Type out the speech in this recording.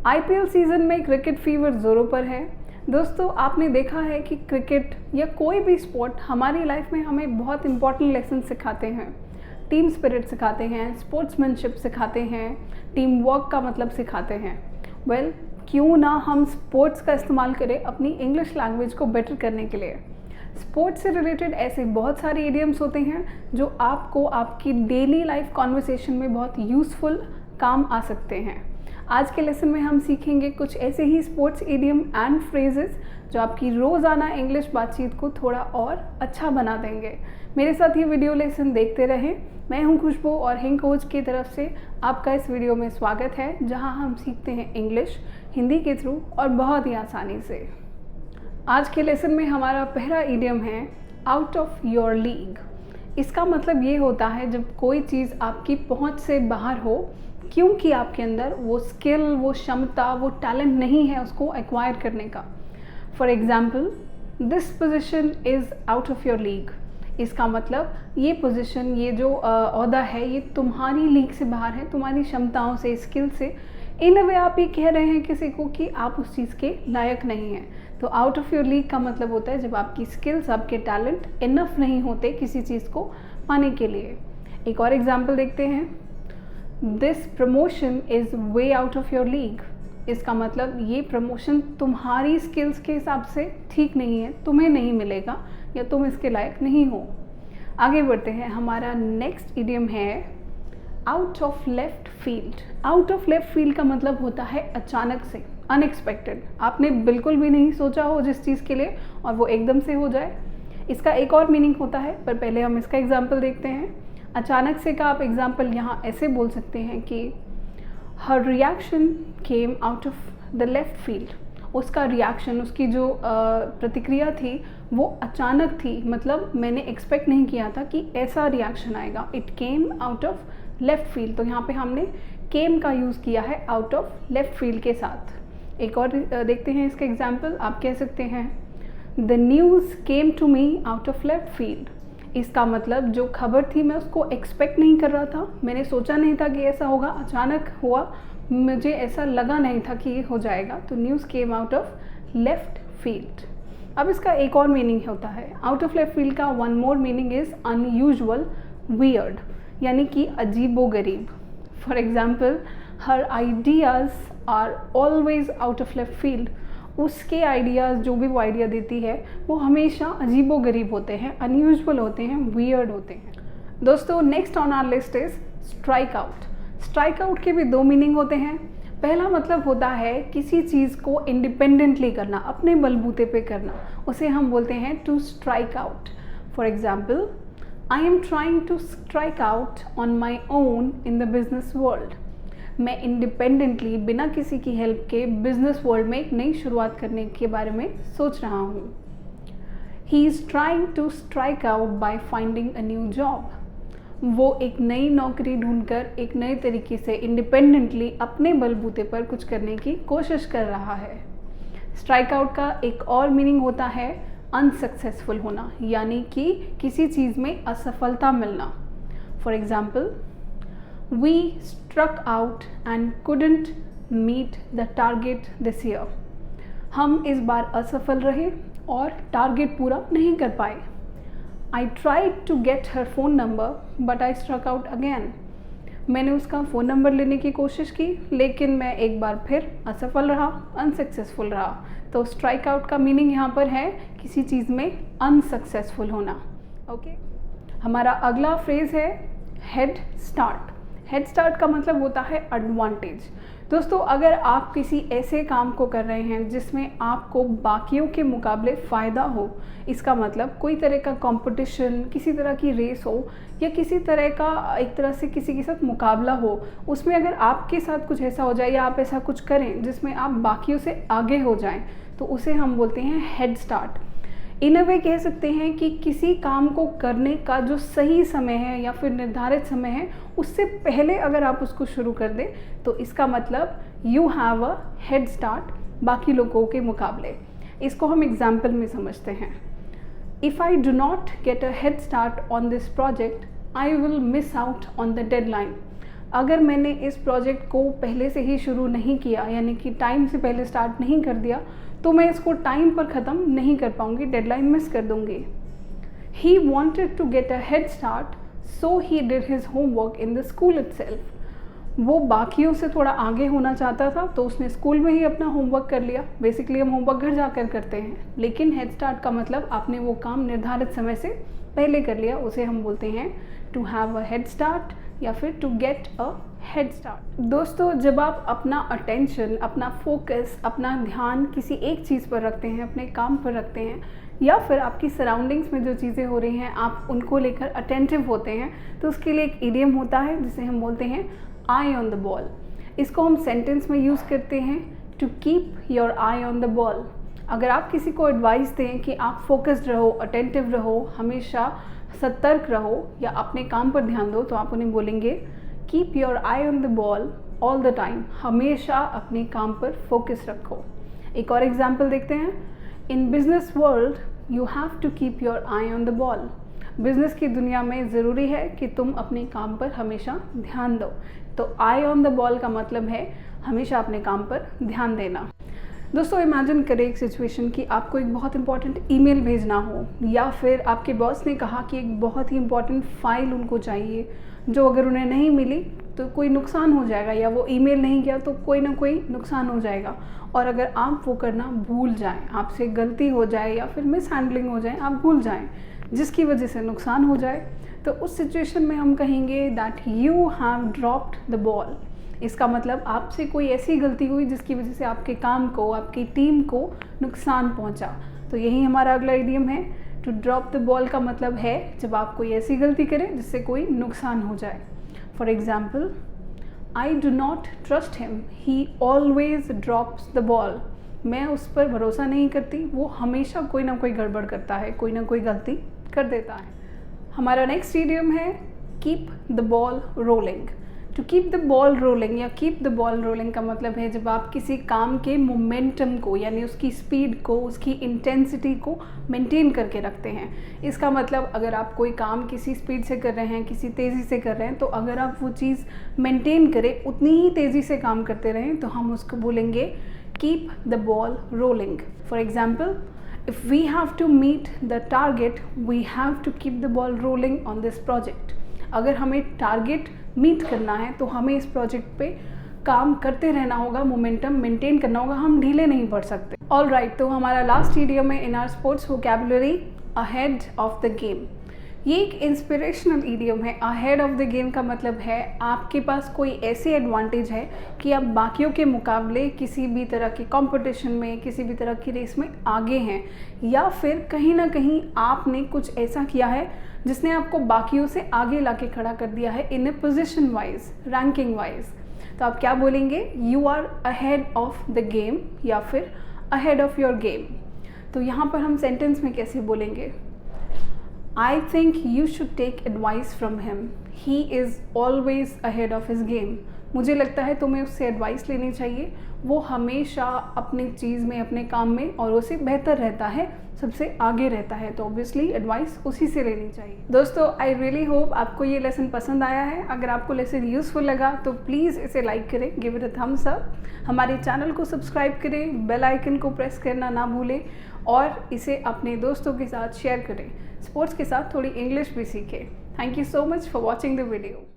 IPL season में cricket fever ज़ोरों पर है। दोस्तों, आपने देखा है कि क्रिकेट या कोई भी स्पोर्ट हमारी लाइफ में हमें बहुत इंपॉर्टेंट लेसन सिखाते हैं। टीम स्पिरिट सिखाते हैं, स्पोर्ट्समैनशिप सिखाते हैं, टीम वर्क का मतलब सिखाते हैं। क्यों ना हम स्पोर्ट्स का इस्तेमाल करें अपनी इंग्लिश लैंग्वेज को बेटर करने के लिए। स्पोर्ट्स से रिलेटेड ऐसे बहुत सारे इडियम्स होते हैं जो आपको आपकी डेली लाइफ कॉन्वर्सेशन में बहुत यूज़फुल काम आ सकते हैं। आज के लेसन में हम सीखेंगे कुछ ऐसे ही स्पोर्ट्स इडियम एंड फ्रेजेस जो आपकी रोज़ाना इंग्लिश बातचीत को थोड़ा और अच्छा बना देंगे। मेरे साथ ये वीडियो लेसन देखते रहें। मैं हूं खुशबू और हिंग कोच की तरफ से आपका इस वीडियो में स्वागत है, जहां हम सीखते हैं इंग्लिश हिंदी के थ्रू और बहुत ही आसानी से। आज के लेसन में हमारा पहला इडियम है आउट ऑफ योर लीग। इसका मतलब ये होता है जब कोई चीज़ आपकी पहुंच से बाहर हो, क्योंकि आपके अंदर वो स्किल, वो क्षमता, वो टैलेंट नहीं है उसको एक्वायर करने का। For example, this position is out of your league. इसका मतलब ये पोजीशन, ये जो ओहदा है, ये तुम्हारी लीग से बाहर है, तुम्हारी क्षमताओं से, स्किल से। इन अ वे आप ये कह रहे हैं किसी को कि आप उस चीज़ के लायक नहीं हैं। तो आउट ऑफ योर लीग का मतलब होता है जब आपकी स्किल्स, आपके टैलेंट इनफ नहीं होते किसी चीज़ को पाने के लिए। एक और एग्जाम्पल देखते हैं, this promotion is way out of your league. इसका मतलब ये प्रमोशन तुम्हारी स्किल्स के हिसाब से ठीक नहीं है, तुम्हें नहीं मिलेगा या तुम इसके लायक नहीं हो। आगे बढ़ते हैं। हमारा नेक्स्ट इडियम है out of left field. Out of left field का मतलब होता है अचानक से, अनएक्सपेक्टेड। आपने बिल्कुल भी नहीं सोचा हो जिस चीज़ के लिए और वो एकदम से हो जाए। इसका एक और मीनिंग होता है, पर पहले हम इसका एग्जाम्पल देखते हैं। अचानक से का आप एग्जाम्पल यहाँ ऐसे बोल सकते हैं कि हर reaction came out of the left field. उसका रिएक्शन, उसकी जो प्रतिक्रिया थी वो अचानक थी, मतलब मैंने एक्सपेक्ट नहीं किया था कि ऐसा रिएक्शन आएगा। It came out of left field. तो यहाँ पे हमने केम का यूज़ किया है आउट ऑफ लेफ्ट फील्ड के साथ। एक और देखते हैं इसका एग्जाम्पल। आप कह सकते हैं the news came to me out of left field. इसका मतलब जो खबर थी मैं उसको एक्सपेक्ट नहीं कर रहा था, मैंने सोचा नहीं था कि ऐसा होगा, अचानक हुआ, मुझे ऐसा लगा नहीं था कि ये हो जाएगा। तो news came out of left field. अब इसका एक और मीनिंग होता है आउट ऑफ लेफ्ट फील्ड का। One more meaning is unusual, weird, यानी कि अजीबोगरीब। For example, her ideas are always out of left field. उसके आइडियाज़, जो भी वो आइडिया देती है, वो हमेशा अजीबोगरीब होते हैं, अनयूजुअल होते हैं, वियर्ड होते हैं। दोस्तों, next on our list is strike out. Strike out के भी दो मीनिंग होते हैं। पहला मतलब होता है किसी चीज़ को इंडिपेंडेंटली करना, अपने बलबूते पे करना, उसे हम बोलते हैं to strike out. For example, I am trying to strike out on my own in the business world. मैं इंडिपेंडेंटली, बिना किसी की हेल्प के, बिजनेस वर्ल्ड में एक नई शुरुआत करने के बारे में सोच रहा हूँ। He is trying to strike out by finding a new job. वो एक नई नौकरी ढूंढकर एक नए तरीके से इंडिपेंडेंटली अपने बलबूते पर कुछ करने की कोशिश कर रहा है। स्ट्राइक आउट का एक और मीनिंग होता है अनसक्सेसफुल होना, यानी कि किसी चीज़ में असफलता मिलना। For example, We struck out and couldn't meet the target this year. हम इस बार असफल रहे और टारगेट पूरा नहीं कर पाए। I tried to get her phone number but I struck out again. मैंने उसका फ़ोन नंबर लेने की कोशिश की, लेकिन मैं एक बार फिर असफल रहा, अनसक्सेसफुल रहा। तो स्ट्राइक आउट का मीनिंग यहाँ पर है किसी चीज़ में अनसक्सेसफुल होना। ओके, हमारा अगला फ्रेज़ है हेड स्टार्ट। हेड स्टार्ट का मतलब होता है एडवांटेज। दोस्तों, अगर आप किसी ऐसे काम को कर रहे हैं जिसमें आपको बाकियों के मुकाबले फ़ायदा हो, इसका मतलब कोई तरह का कंपटीशन, किसी तरह की रेस हो या किसी तरह का, एक तरह से किसी के साथ मुकाबला हो, उसमें अगर आपके साथ कुछ ऐसा हो जाए या आप ऐसा कुछ करें जिसमें आप बाकियों से आगे हो जाएं, तो उसे हम बोलते हैं हेड स्टार्ट। इन अ वे कह सकते हैं कि किसी काम को करने का जो सही समय है या फिर निर्धारित समय है, उससे पहले अगर आप उसको शुरू कर दें तो इसका मतलब you have a head start बाकी लोगों के मुकाबले। इसको हम एग्जाम्पल में समझते हैं। If I do not gate a head start on this project, I will miss out on the deadline. अगर मैंने इस प्रोजेक्ट को पहले से ही शुरू नहीं किया, यानी कि टाइम से पहले स्टार्ट नहीं कर दिया, तो मैं इसको टाइम पर ख़त्म नहीं कर पाऊँगी, डेडलाइन मिस कर दूँगी। He wanted to get a head start, so he did his homework in the school itself. वो बाकियों से थोड़ा आगे होना चाहता था, तो उसने स्कूल में ही अपना होमवर्क कर लिया। बेसिकली हम होमवर्क घर जाकर करते हैं, लेकिन हेड स्टार्ट का मतलब आपने वो काम निर्धारित समय से पहले कर लिया, उसे हम बोलते हैं to have a head start या फिर to get a head start. दोस्तों, जब आप अपना अटेंशन, अपना फोकस, अपना ध्यान किसी एक चीज़ पर रखते हैं, अपने काम पर रखते हैं, या फिर आपकी सराउंडिंग्स में जो चीज़ें हो रही हैं आप उनको लेकर अटेंटिव होते हैं, तो उसके लिए एक इडियम होता है जिसे हम बोलते हैं आई ऑन द बॉल। इसको हम सेंटेंस में यूज़ करते हैं, to keep your eye on the ball. अगर आप किसी को एडवाइस दें कि आप फोकस्ड रहो, अटेंटिव रहो, हमेशा सतर्क रहो या अपने काम पर ध्यान दो, तो आप उन्हें बोलेंगे keep your eye on the ball all the time. हमेशा अपने काम पर फोकस रखो। एक और एग्जाम्पल देखते हैं। In business world you have to keep your eye on the ball. Business की दुनिया में ज़रूरी है कि तुम अपने काम पर हमेशा ध्यान दो। तो आई ऑन द बॉल का मतलब है हमेशा अपने काम पर ध्यान देना। दोस्तों, इमेजिन करें एक सिचुएशन कि आपको एक बहुत इंपॉर्टेंट ईमेल भेजना हो, या फिर आपके बॉस ने कहा कि एक बहुत ही इंपॉर्टेंट फाइल उनको चाहिए, जो अगर उन्हें नहीं मिली तो कोई नुकसान हो जाएगा, या वो ईमेल नहीं किया तो कोई ना कोई नुकसान हो जाएगा। और अगर आप वो करना भूल जाएं, आपसे गलती हो जाए या फिर मिस हैंडलिंग हो जाए, आप भूल जाएं, जिसकी वजह से नुकसान हो जाए, तो उस सिचुएशन में हम कहेंगे that you have dropped the ball. इसका मतलब आपसे कोई ऐसी गलती हुई जिसकी वजह से आपके काम को, आपकी टीम को नुकसान पहुंचा। तो यही हमारा अगला इडियम है। टू ड्रॉप द बॉल का मतलब है जब आप कोई ऐसी गलती करें जिससे कोई नुकसान हो जाए। For example, I do not trust him, he always drops the ball. मैं उस पर भरोसा नहीं करती, वो हमेशा कोई ना कोई गड़बड़ करता है, कोई ना कोई गलती कर देता है। हमारा नेक्स्ट इडियम है keep the ball rolling. To keep the ball rolling या कीप द बॉल रोलिंग का मतलब है जब आप किसी काम के मोमेंटम को, यानी उसकी स्पीड को, उसकी इंटेंसिटी को मेंटेन करके रखते हैं। इसका मतलब अगर आप कोई काम किसी स्पीड से कर रहे हैं, किसी तेज़ी से कर रहे हैं, तो अगर आप वो चीज़ मेंटेन करें, उतनी ही तेज़ी से काम करते रहें, तो हम उसको बोलेंगे keep the ball rolling. For example, if we have to meet the target, we have to keep the ball rolling on this project. अगर हमें टारगेट मीट करना है तो हमें इस प्रोजेक्ट पे काम करते रहना होगा, मोमेंटम मेंटेन करना होगा, हम ढीले नहीं पड़ सकते। ऑल राइट, तो हमारा लास्ट इडियम है in our sports vocabulary, ahead of the game. ये एक इंस्पिरेशनल इडियम है। अहेड ऑफ द गेम का मतलब है आपके पास कोई ऐसी एडवांटेज है कि आप बाकियों के मुकाबले किसी भी तरह की कंपटीशन में, किसी भी तरह की रेस में आगे हैं, या फिर कहीं ना कहीं आपने कुछ ऐसा किया है जिसने आपको बाकियों से आगे लाके खड़ा कर दिया है in a position wise, ranking wise. तो आप क्या बोलेंगे? You are ahead of the game या फिर अहेड ऑफ योर गेम। तो यहाँ पर हम सेंटेंस में कैसे बोलेंगे? I think you should take advice from him. He is always ahead of his game. मुझे लगता है तुम्हें उससे एडवाइस लेनी चाहिए, वो हमेशा अपनी चीज़ में, अपने काम में और उससे बेहतर रहता है, सबसे आगे रहता है, तो ऑब्वियसली एडवाइस उसी से लेनी चाहिए। दोस्तों, आई रियली होप आपको ये लेसन पसंद आया है। अगर आपको लेसन यूज़फुल लगा तो प्लीज़ इसे लाइक करें, give it a thumbs up. हमारे चैनल को सब्सक्राइब करें, बेल आइकन को प्रेस करना ना भूलें और इसे अपने दोस्तों के साथ शेयर करें। स्पोर्ट्स के साथ थोड़ी इंग्लिश भी सीखें। Thank you so much for watching the video.